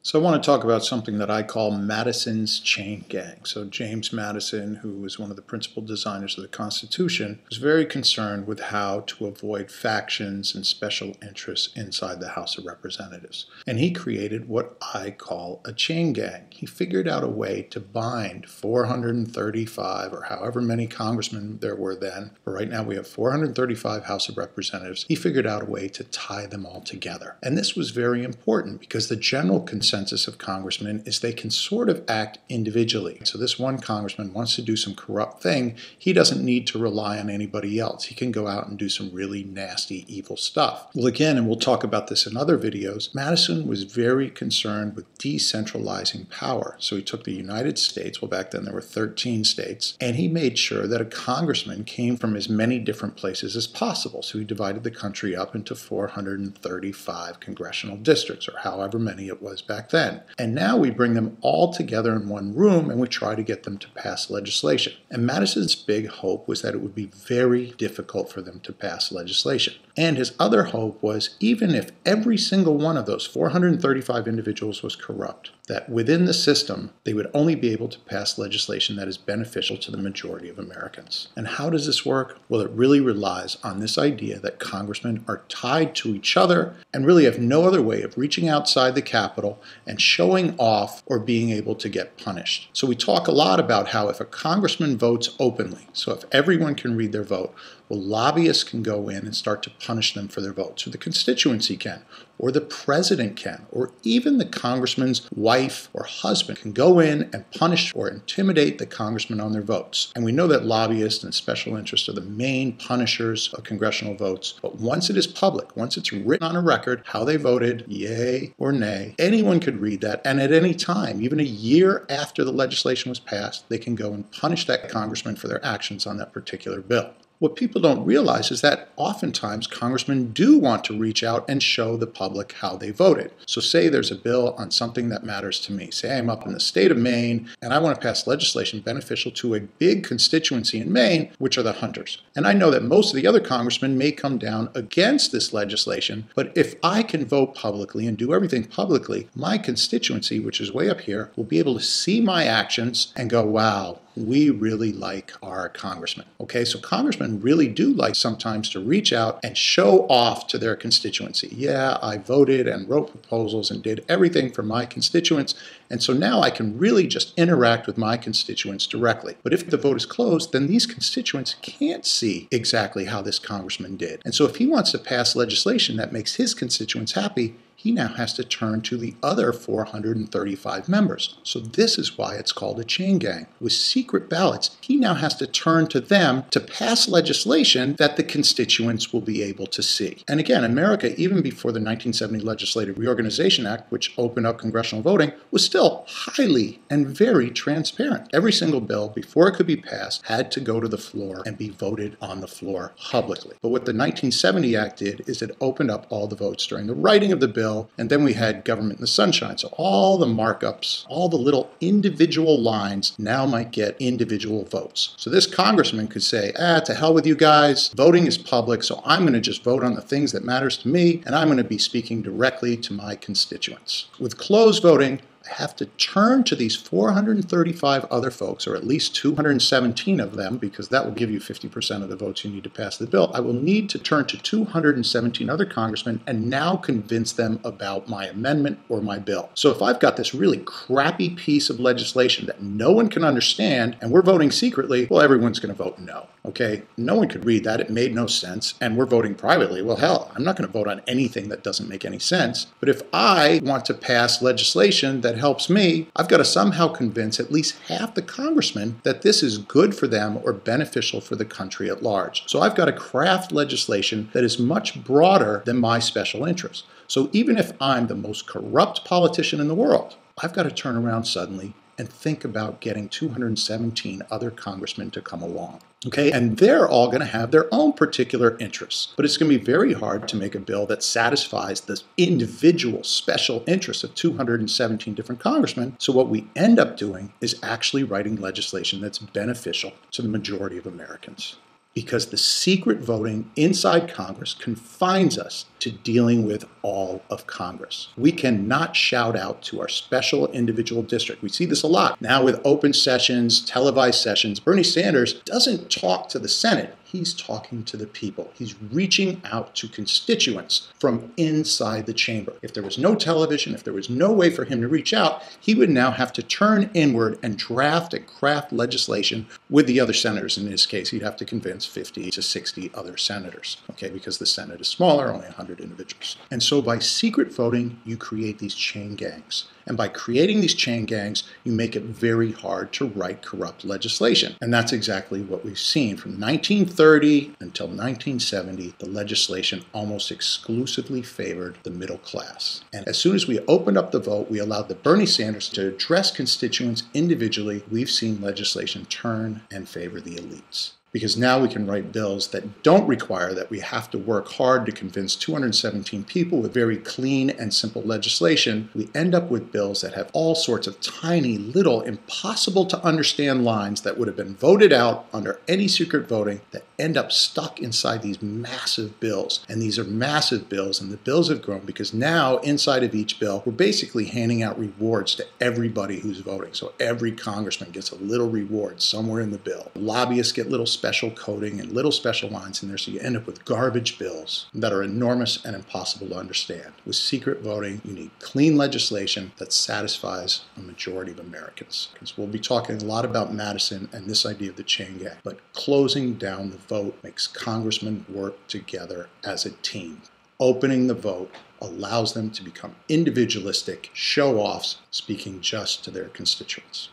So I want to talk about something that I call Madison's chain gang. So James Madison, who was one of the principal designers of the Constitution, was very concerned with how to avoid factions and special interests inside the House of Representatives. And he created what I call a chain gang. He figured out a way to bind 435 or however many congressmen there were then, but right now we have 435 House of Representatives. He figured out a way to tie them all together. And this was very important because the general consensus of congressmen is they can sort of act individually. So this one congressman wants to do some corrupt thing. He doesn't need to rely on anybody else. He can go out and do some really nasty, evil stuff. Well, again, and we'll talk about this in other videos, Madison was very concerned with decentralizing power. So he took the United States, well, back then there were 13 states, and he made sure that a congressman came from as many different places as possible. So he divided the country up into 435 congressional districts, or however many it was back then. And now we bring them all together in one room and we try to get them to pass legislation. And Madison's big hope was that it would be very difficult for them to pass legislation. And his other hope was even if every single one of those 435 individuals was corrupt, that within the system, they would only be able to pass legislation that is beneficial to the majority of Americans. And how does this work? Well, it really relies on this idea that congressmen are tied to each other and really have no other way of reaching outside the Capitol and showing off or being able to get punished. So we talk a lot about how if a congressman votes openly, so if everyone can read their vote, well, lobbyists can go in and start to punish them for their votes, or the constituency can, or the president can, or even the congressman's wife or husband can go in and punish or intimidate the congressman on their votes. And we know that lobbyists and special interests are the main punishers of congressional votes. But once it is public, once it's written on a record how they voted, yay or nay, anyone could read that. And at any time, even a year after the legislation was passed, they can go and punish that congressman for their actions on that particular bill. What people don't realize is that oftentimes congressmen do want to reach out and show the public how they voted. So say there's a bill on something that matters to me. Say I'm up in the state of Maine and I want to pass legislation beneficial to a big constituency in Maine, which are the hunters. And I know that most of the other congressmen may come down against this legislation, but if I can vote publicly and do everything publicly, my constituency, which is way up here, will be able to see my actions and go, wow, we really like our congressman. Okay, so congressmen really do like sometimes to reach out and show off to their constituency. Yeah, I voted and wrote proposals and did everything for my constituents, and so now I can really just interact with my constituents directly. But if the vote is closed, then these constituents can't see exactly how this congressman did. And so if he wants to pass legislation that makes his constituents happy, he now has to turn to the other 435 members. So this is why it's called a chain gang. With secret ballots, he now has to turn to them to pass legislation that the constituents will be able to see. And again, America, even before the 1970 Legislative Reorganization Act, which opened up congressional voting, was still highly and very transparent. Every single bill, before it could be passed, had to go to the floor and be voted on the floor publicly. But what the 1970 Act did is it opened up all the votes during the writing of the bill. And then we had government in the sunshine. So all the markups, all the little individual lines now might get individual votes. So this congressman could say, to hell with you guys. Voting is public, so I'm going to just vote on the things that matters to me, and I'm going to be speaking directly to my constituents. With closed voting, I have to turn to these 435 other folks, or at least 217 of them, because that will give you 50% of the votes you need to pass the bill. I will need to turn to 217 other congressmen and now convince them about my amendment or my bill. So if I've got this really crappy piece of legislation that no one can understand and we're voting secretly, well, everyone's going to vote no. Okay, no one could read that. It made no sense. And we're voting privately. Well, hell, I'm not going to vote on anything that doesn't make any sense. But if I want to pass legislation that helps me, I've got to somehow convince at least half the congressmen that this is good for them or beneficial for the country at large. So I've got to craft legislation that is much broader than my special interest. So even if I'm the most corrupt politician in the world, I've got to turn around suddenly and think about getting 217 other congressmen to come along. Okay, and they're all going to have their own particular interests. But it's going to be very hard to make a bill that satisfies the individual special interests of 217 different congressmen. So what we end up doing is actually writing legislation that's beneficial to the majority of Americans. because the secret voting inside Congress confines us to dealing with all of Congress. We cannot shout out to our special individual district. We see this a lot now with open sessions, televised sessions. Bernie Sanders doesn't talk to the Senate. He's talking to the people. He's reaching out to constituents from inside the chamber. If there was no television, if there was no way for him to reach out, he would now have to turn inward and draft and craft legislation with the other senators. In this case, he'd have to convince 50 to 60 other senators, okay, because the Senate is smaller, only 100 individuals. And so by secret voting, you create these chain gangs. And by creating these chain gangs, you make it very hard to write corrupt legislation. And that's exactly what we've seen. From 1930 until 1970, the legislation almost exclusively favored the middle class. And as soon as we opened up the vote, we allowed the Bernie Sanders to address constituents individually. We've seen legislation turn and favor the elites. Because now we can write bills that don't require that we have to work hard to convince 217 people with very clean and simple legislation. We end up with bills that have all sorts of tiny, little, impossible to understand lines that would have been voted out under any secret voting that end up stuck inside these massive bills. And these are massive bills, and the bills have grown because now inside of each bill, we're basically handing out rewards to everybody who's voting. So every congressman gets a little reward somewhere in the bill. Lobbyists get little special coding and little special lines in there, so you end up with garbage bills that are enormous and impossible to understand. With secret voting, you need clean legislation that satisfies a majority of Americans. Because we'll be talking a lot about Madison and this idea of the chain gang, but closing down the vote makes congressmen work together as a team. Opening the vote allows them to become individualistic show-offs, speaking just to their constituents.